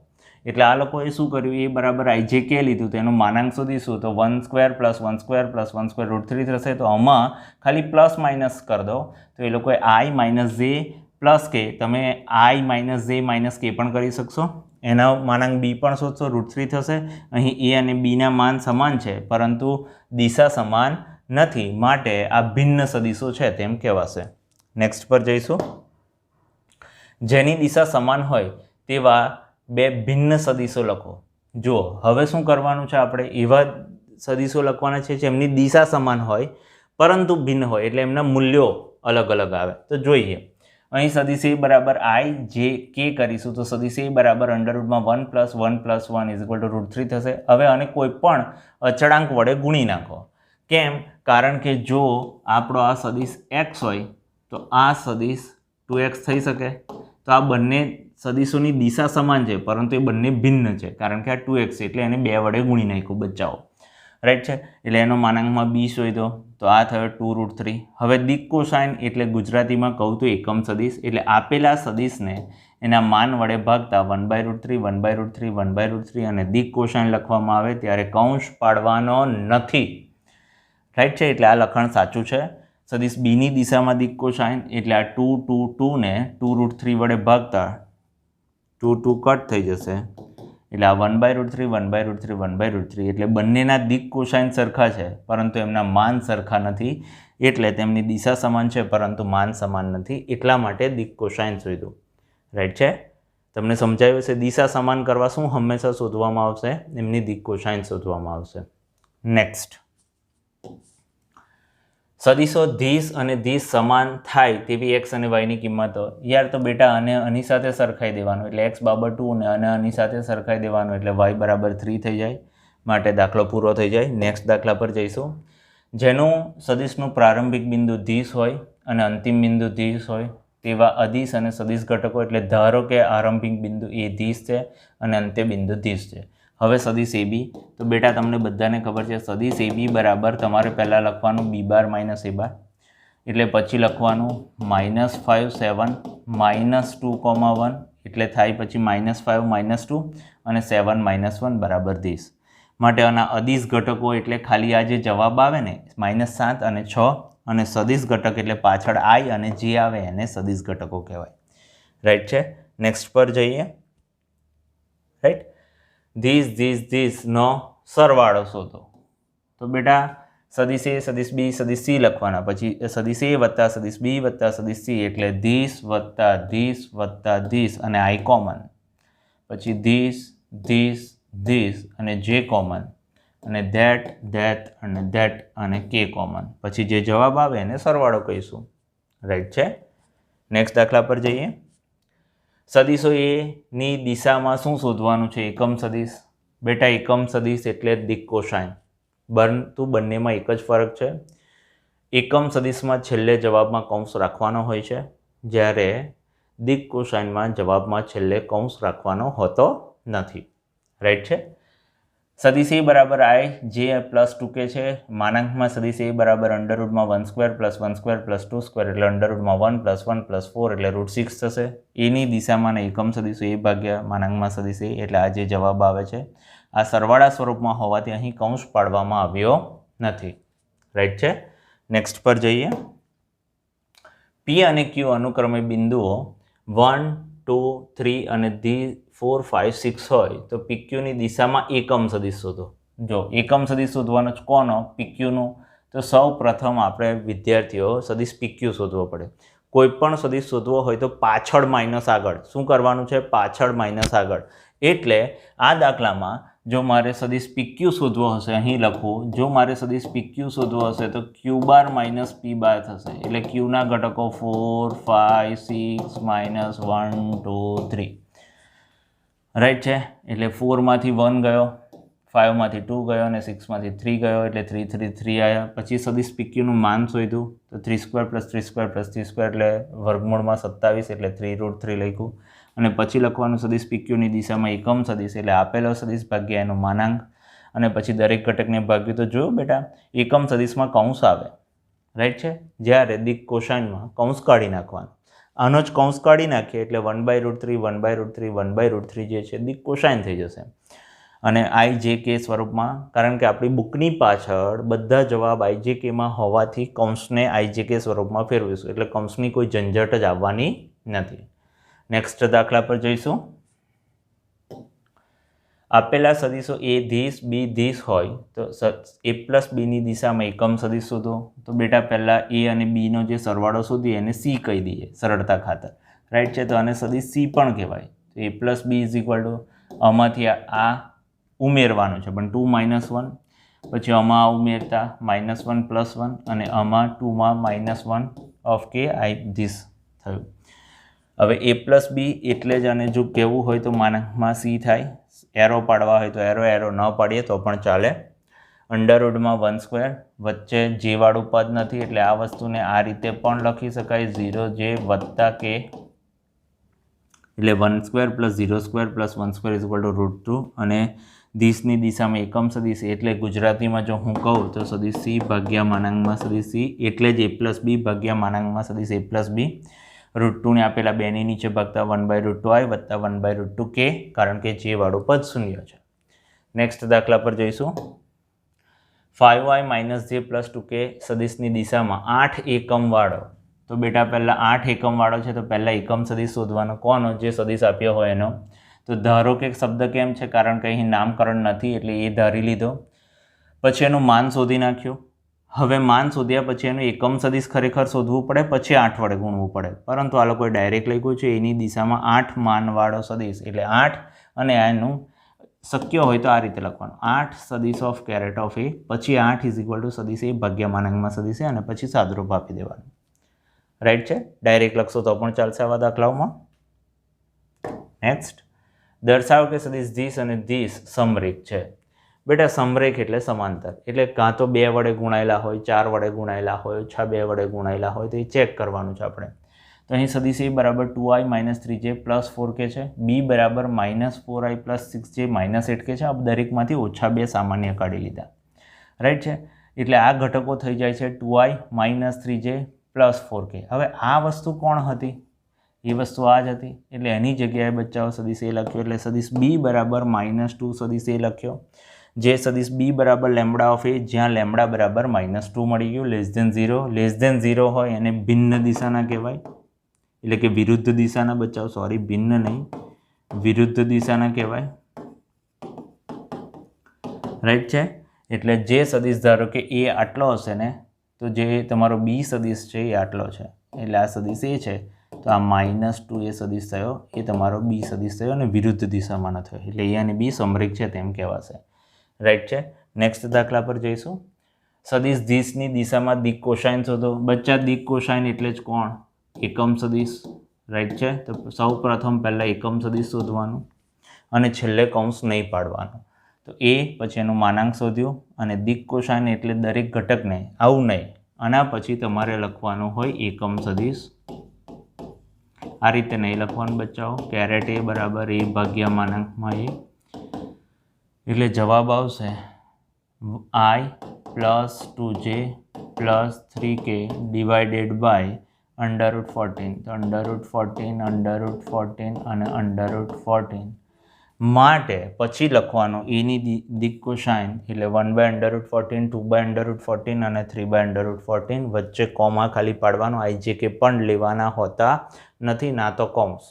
એટલે આ લોકોએ શું કર્યું? એ બરાબર આઈ કે લીધું, તો એનું માનાંક શોધીશું તો 1² + 1² + 1² √3 થશે. તો આમાં ખાલી પ્લસ માઇનસ કરી દો, તો એ લોકોએ i - j + k, તમે i - j - k પણ કરી શકશો. એના માનાંક બી પણ શોધશો, √3 થશે. અહીં એ અને બીના માન સમાન છે, પરંતુ દિશા સમાન નથી, માટે આ ભિન્ન સદીશો છે તેમ કહેવાશે. નેક્સ્ટ પર જઈશું. જેની દિશા સમાન હોય તેવા બે ભિન્ન સદીશો લખો. જુઓ, હવે શું કરવાનું છે? આપણે એવા સદીશો લખવાના છે જેમની દિશા સમાન હોય પરંતુ ભિન્ન હોય, એટલે એમના મૂલ્યો અલગ અલગ આવે. તો જોઈએ, અહીં સદીશ એ બરાબર i j k કરીશું, તો સદીશ એ બરાબર √1 + 1 + 1 = √3 થશે. હવે આને કોઈ પણ અચળાંક વડે ગુણી નાખો. કેમ? કારણ કે જો આપણો આ સદીશ x હોય તો આ સદીશ 2x થઈ શકે. તો આ બંને સદીશોની દિશા સમાન છે, પરંતુ એ બંને ભિન્ન છે, કારણ કે આ 2x છે, એટલે એને 2 વડે ગુણી નાખ્યું બચ્ચાઓ. રાઈટ છે. એટલે એનો માનાંકમાં 20 શોધ્યો, તો આ થયો 2 √3. હવે દિક કોસાઇન એટલે ગુજરાતીમાં કહું તો એકમ સદીશ, એટલે આપેલા સદીશને એના માન વડે ભાગતા 1/√3 1/√3 1/√3 અને દિક કોસાઇન લખવામાં આવે ત્યારે કૌંસ પાડવાનો નથી. રાઈટ છે. એટલે આ લખાણ સાચું છે. સદીશ બીની દિશામાં દિક કોસાઇન એટલે આ 2 2 2 ને 2 √3 વડે ભાગતા 2 2 કટ થઈ જશે, એટલે આ 1/√3 1/√3 1/√3, એટલે બંનેના દિક કોસાઇન સરખા છે, પરંતુ એમના માન સરખા નથી. એટલે તેમની દિશા સમાન છે પરંતુ માન સમાન નથી, એટલા માટે દિક કોસાઇન શોધ્યું. રાઈટ છે. તમને સમજાયું હશે. દિશા સમાન કરવા શું હંમેશા શોધવામાં આવશે? એમની દિક કોસાઇન શોધવામાં આવશે. નેક્સ્ટ, સદીશો ધીસ અને ધીસ સમાન થાય તેવી x અને y ની કિંમતો. યાર, તો બેટા આને આની સાથે સરખાઈ દેવાનું, એટલે x બરાબર 2 અને આની સાથે સરખાઈ દેવાનું, એટલે y બરાબર 3 થઈ જાય. માટે દાખલો પૂરો થઈ જાય. નેક્સ્ટ દાખલા પર જઈશું. જેનું સદીશનું પ્રારંભિક બિંદુ ધીસ હોય અને અંતિમ બિંદુ ધીસ હોય તેવા અદિશ અને સદીશ ઘટકો. એટલે ધારો કે આરંભિક બિંદુ એ ધીસ છે અને અંત્ય બિંદુ ધીસ છે. હવે સદીશ AB, તો બેટા તમને બધાને ખબર છે સદીશ AB બરાબર તમારે પહેલાં લખવાનું b બાર માઇનસ a બાર, એટલે પછી લખવાનું -5 7 -2, એટલે થાય પછી -5 -2 અને 7 -1 બરાબર ધીસ. માટે આના અદિશ ઘટકો એટલે ખાલી આ જે જવાબ આવે ને -7 અને 6, અને સદીશ ઘટક એટલે પાછળ i અને જે આવે એને સદીશ ઘટકો કહેવાય. રાઈટ છે. નેક્સ્ટ પર જઈએ. રાઈટ. ધીસ નો સરવાળો શોધો. તો બેટા સદીશ એ, સદીશ બી, સદીશ સી લખવાના. પછી સદીશ એ વત્તા સદીશ બી વત્તા સદીશ સી, એટલે ધીસ વત્તા ધીસ વત્તા ધીસ અને આઈ કોમન. પછી ધીસ અને જે કોમન, અને ધેટ અને કે કોમન. પછી જે જવાબ આવે એને સરવાળો કહીશું. રાઈટ છે. નેક્સ્ટ દાખલા પર જઈએ. સદીશો એ ની દિશામાં શું શોધવાનું છે? એકમ સદીશ. બેટા એકમ સદીશ એટલે દિક કોસાઇન, પરંતુ બંનેમાં એક જ ફરક છે. એકમ સદીશમાં છેલ્લે જવાબમાં કૌંસ રાખવાનો હોય છે, જ્યારે દિક કોસાઇનમાં જવાબમાં છેલ્લે કૌંસ રાખવાનો હોતો નથી. રાઈટ છે. સદીશ એ બરાબર i જે + 2k છે. માનાંકમાં સદીશ એ બરાબર √1² + 1² + 2², એટલે √1 + 1 + 4 એટલે √6 થશે. એની દિશામાં એકમ સદીશો એ ભાગ્યા માનાંકમાં સદીશ એ, એટલે આ જે જવાબ આવે છે આ સરવાળા સ્વરૂપમાં હોવાથી અહીં કૌંસ પાડવામાં આવ્યો નથી. રાઈટ છે. નેક્સ્ટ પર જઈએ. P અને Q અનુક્રમે બિંદુઓ 1 2 3 અને 4 5 6 હોય તો PQ ની દિશામાં એકમ સદીશ શોધો. જો એકમ સદીશ શોધવાનો કોનો? PQ નું. તો સૌ પ્રથમ આપણે વિદ્યાર્થીઓ સદીશ PQ શોધવો પડે. કોઈ પણ સદીશ શોધવો હોય તો પાછળ માઇનસ આગળ શું કરવાનું છે? પાછળ માઇનસ આગળ. એટલે આ દાખલામાં જો મારે સદીશ PQ શોધવો હશે, અહીં લખવું, જો મારે સદીશ PQ શોધવો હશે તો Q બાર માઇનસ P બાર થશે. એટલે Qના ઘટકો 4 5 6 -1 2 3. રાઈટ છે. એટલે 4માંથી 1 ગયો, 5માંથી 2 ગયો અને 6માંથી 3 ગયો, એટલે 3 3 3 આવ્યા. પછી સદીશ PQનું માન શોધ્યું તો 3² + 3² + 3² એટલે વર્ગમૂળમાં 27 એટલે 3√3 લખ્યું. અને પછી લખવાનું સદીશ PQની દિશામાં એકમ સદીશ એટલે આપેલો સદીશ ભાગ્યા એનો માનાંક, અને પછી દરેક ઘટકને ભાગ્યું. તો જોયું બેટા, એકમ સદીશમાં કૌંસ આવે, રાઈટ છે. જ્યારે દિક કોસાઇનમાં કૌંસ કાઢી નાખવાનું. આનો જ કૌંસ કાઢી નાખીએ એટલે 1/√3 1/√3 1/√3 જે છે દિક કોસાઇન થઈ જશે. અને IJK સ્વરૂપમાં, કારણ કે આપણી બુકની પાછળ બધા જવાબ IJKમાં હોવાથી કૌંસને IJK સ્વરૂપમાં ફેરવીશું, એટલે કૌંસની કોઈ ઝંઝટ જ આવવાની નથી. નેક્સ્ટ દાખલા પર જઈશું. આપેલા સદીશો A ધીસ B ધીસ હોય તો A + Bની દિશામાં એકમ સદીશ શોધો. તો બેટા પહેલાં A અને Bનો જે સરવાળો શોધીએ એને C કહી દઈએ સરળતા ખાતર, રાઈટ છે. તો આને સદીશ C પણ કહેવાય. તો A + B = આમાંથી આ ઉમેરવાનું છે, પણ 2 - 1, પછી આમાં ઉમેરતા -1 + 1, અને આમાં 2માં -1 ઓફ K I ધીસ થયું. હવે A + B એટલે જ, અને જો કહેવું હોય તો માનાંકમાં C થાય. એરો પાડવા હોય તો એરો ન પાડીએ તો પણ ચાલે. √1² વચ્ચે J વાળું પદ નથી એટલે આ વસ્તુને આ રીતે પણ લખી શકાય, 0J + K એટલે 1² + 0² + 1² = √2. અને ધીસની દિશામાં એકમ સદીશ એટલે ગુજરાતીમાં જો હું કહું તો સદીશ C ભાગ્યા માનાંકમાં સદીશ C એટલે જ A + B ભાગ્યા માનાંકમાં સદીશ A + B. √2ને આપેલા 2ની નીચે ભાગતા 1/√2i વત્તા 1/√2k, કારણ કે J વાળું પદ શૂન્ય છે. નેક્સ્ટ દાખલા પર જઈશું. 5i - j + 2k સદીશની દિશામાં 8 એકમ વાળો. તો બેટા પહેલાં 8 એકમ વાળો છે તો પહેલાં એકમ સદીશ શોધવાનો. કોનો? જે સદીશ આપ્યો હોય એનો. તો ધારો કે શબ્દ કેમ છે? કારણ કે અહીં નામકરણ નથી એટલે એ ધારી લીધો. પછી એનું માન શોધી નાખ્યું. હવે માન શોધ્યા પછી એનું એકમ સદીશ ખરેખર શોધવું પડે, પછી 8 વડે ગુણવું પડે, પરંતુ આ લોકોએ ડાયરેક્ટ લખ્યું છે એની દિશામાં 8 માનવાળો સદીશ એટલે 8, અને એનું શક્ય હોય તો આ રીતે લખવાનું 8 સદીશ ઓફ કેરેટ ઓફ A, પછી 8 = સદીશ A ભાગ્યા માનાંકમાં સદીશ A, અને પછી સાદુરૂપ આપી દેવાનું, રાઈટ છે. ડાયરેક્ટ લખશો તો પણ ચાલશે આવા દાખલાઓમાં. નેક્સ્ટ, દર્શાવો કે સદીશ ધીસ અને ધીસ સમરેખ છે. બેટા સમરેખ એટલે સમાંતર, એટલે કાં તો 2 વડે ગુણાયેલા હોય, 4 વડે ગુણાયેલા હોય, 2 વડે ગુણાયેલા હોય, તો એ ચેક કરવાનું છે આપણે. તો અહીં સદીશ A = 2i - 3j + 4k છે, B = -4i + 6j - 8k છે. આ દરેકમાંથી -2 સામાન્ય કાઢી લીધા, રાઈટ છે. એટલે આ ઘટકો થઈ જાય છે 2i - 3j + 4k. હવે આ વસ્તુ કોણ હતી? એ વસ્તુ આ જ હતી, એટલે એની જગ્યાએ બચ્ચાઓ સદીશ A લખ્યો, એટલે સદીશ B = -2 સદીશ A લખ્યો. જે સદીશ B = લેમ્બડા ઓફ A, જ્યાં લેમ્બડા = -2 મળી ગયું. <0 હોય એને ભિન્ન દિશાના કહેવાય, એટલે કે વિરુદ્ધ દિશાના બચ્ચાઓ, સોરી ભિન્ન નહીં, વિરુદ્ધ દિશાના કહેવાય, રાઈટ છે. એટલે જે સદીશ ધારો કે A આટલો હશે ને, તો જે તમારો B સદીશ છે એ આટલો છે, એટલે આ સદીશ A છે, તો આ -2 એ સદીશ થયો, એ તમારો B સદીશ થયો અને વિરુદ્ધ દિશામાં ન થયો, એટલે A અને B સમરેખ છે તેમ કહેવાશે, રાઈટ છે. નેક્સ્ટ દાખલા પર જઈશું. સદીશ ધીસની દિશામાં દિક કોસાઇન શોધો. બચ્ચા દિક કોસાઇન એટલે જ કોણ? એકમ સદીશ, રાઈટ છે. તો સૌ પ્રથમ પહેલાં એકમ સદીશ શોધવાનું અને છેલ્લે કૌંસ નહીં પાડવાનું. તો A પછી એનું માનાંક શોધ્યું, અને દિક કોસાઇન એટલે દરેક ઘટકને, આવું નહીં, આના પછી તમારે લખવાનું હોય એકમ સદીશ. આ રીતે નહીં લખવાનું બચ્ચાઓ. કેરેટ A = A ભાગ્યા માનાંકમાં A, એટલે જવાબ આવશે I + 2j + 3k / √14. તો √14 અને √14 માટે પછી લખવાનું એની દિક કોસાઇન એટલે 1/√14, 2/√14 અને 3/√14. વચ્ચે કોમા ખાલી પાડવાનો, IJK પણ લેવાના હોતા નથી, ના તો કૌંસ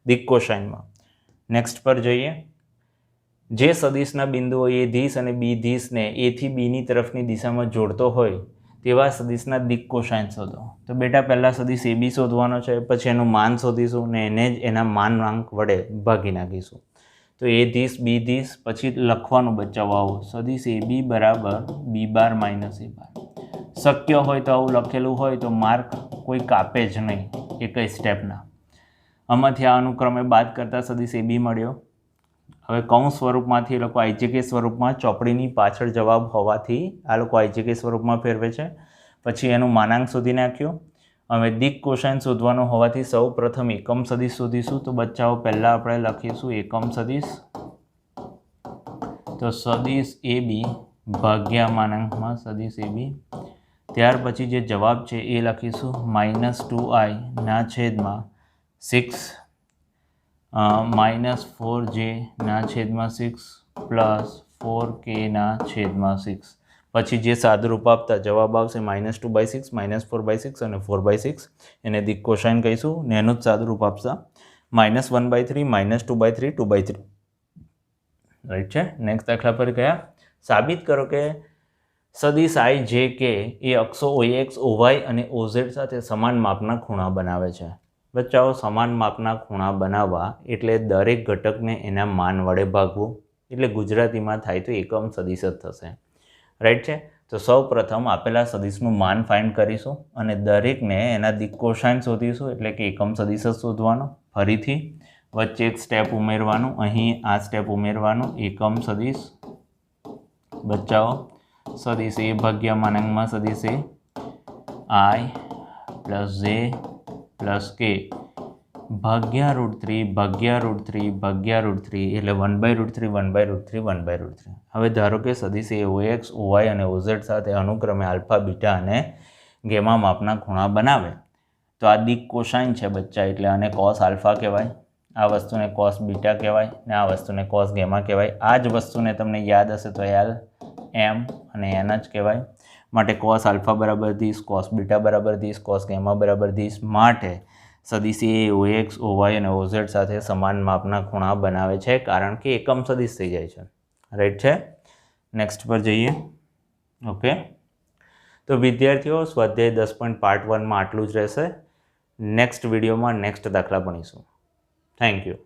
દિક કોસાઇનમાં. નેક્સ્ટ પર જઈએ. જે સદીશના બિંદુઓ A ધીસ અને B ધીસને A થી Bની તરફની દિશામાં જોડતો હોય તેવા સદીશના દિક કોસાઇન શોધો. તો બેટા પહેલાં સદીશ AB શોધવાનો છે, પછી એનું માન શોધીશું ને એને જ એના માનાંક વડે ભાગી નાખીશું. તો A ધીસ B ધીસ, પછી લખવાનું બચ્ચાઓ આવું સદીશ AB = B બાર - A બાર. શક્ય હોય તો આવું લખેલું હોય તો માર્ક કોઈ કાપે જ નહીં એક સ્ટેપના. આમાંથી આ અનુક્રમે બાદ કરતાં સદીશ AB મળ્યો. હવે કૌંસ સ્વરૂપમાંથી એ લોકો IJK સ્વરૂપમાં ચોપડીની પાછળ જવાબ હોવાથી આ લોકો IJK સ્વરૂપમાં ફેરવે છે. પછી એનું માનાંક શોધી નાખ્યું. હવે દિક કોસાઇન શોધવાનું હોવાથી સૌ પ્રથમ એકમ સદીશ શોધીશું. તો બચ્ચાઓ પહેલાં આપણે લખીશું એકમ સદીશ. તો સદીશ AB ભાગ્યા માનાંકમાં સદીશ AB. ત્યાર પછી જે જવાબ છે એ લખીશું -2i ના છેદમાં 6 -4j ના છેદમાં 6 પ્લસ 4k ના છેદમાં 6. પછી જે સાદુરૂપ આપતા જવાબ આવશે -2/6 -4/6 અને 4/6. એને દિક કોસાઇન કહીશું ને એનું જ સાદુરૂપ આપશે -1/3 -2/3 2/3. રાઈટ છે. નેક્સ્ટ દાખલા પર ગયા. સાબિત કરો કે સદીશ IJK એ અક્ષો OX, OY અને OZ સાથે સમાન માપના ખૂણા બનાવે છે. બચ્ચાઓ સમાન માપના ખૂણા બનાવવા એટલે દરેક ઘટકને એના માન વડે ભાગવું. એટલે ગુજરાતીમાં થાય તો એકમ સદીશ જ થશે. રાઈટ છે. તો સૌ પ્રથમ આપેલા સદીશનું માન ફાઇન્ડ કરીશું અને દરેકને એના દિક કોસાઇન શોધીશું એટલે કે એકમ સદીશ જ શોધવાનો. ફરીથી વચ્ચે એક સ્ટેપ ઉમેરવાનું, અહીં આ સ્ટેપ ઉમેરવાનું. એકમ સદીશ બચ્ચાઓ સદીશ A ભાગ્યા માનાંકમાં સદીશ A I plus J plus K ભાગ્યા √3 ભાગ્યા √3 ભાગ્યા √3 એટલે 1/√3 1/√3 1/√3. હવે ધારો કે સદીશ એ OX, OY અને OZ સાથે અનુક્રમે આલ્ફા, બીટા અને ગેમા માપના ખૂણા બનાવે તો આ દિક કોસાઇન છે બચ્ચા, એટલે આને કોસ આલ્ફા કહેવાય, આ વસ્તુને કોસ બીટા કહેવાય ને આ વસ્તુને કોસ ગેમા કહેવાય. આ જ વસ્તુને તમને યાદ હશે તો L, M અને N જ કહેવાય. માટે કોસ આલ્ફા બરાબર ધીસ, કોસ બીટા બરાબર ધીસ, કોસ ગેમા બરાબર ધીસ. માટે સદીશ એ OX, OY અને OZ સાથે સમાન માપના ખૂણા બનાવે છે કારણ કે એકમ સદીશ થઈ જાય છે. રાઈટ છે. નેક્સ્ટ પર જઈએ. ઓકે, તો વિદ્યાર્થીઓ સ્વાધ્યાય 10 પાર્ટ 1માં આટલું જ રહેશે. નેક્સ્ટ વિડીયોમાં નેક્સ્ટ દાખલા ભણીશું. Thank you.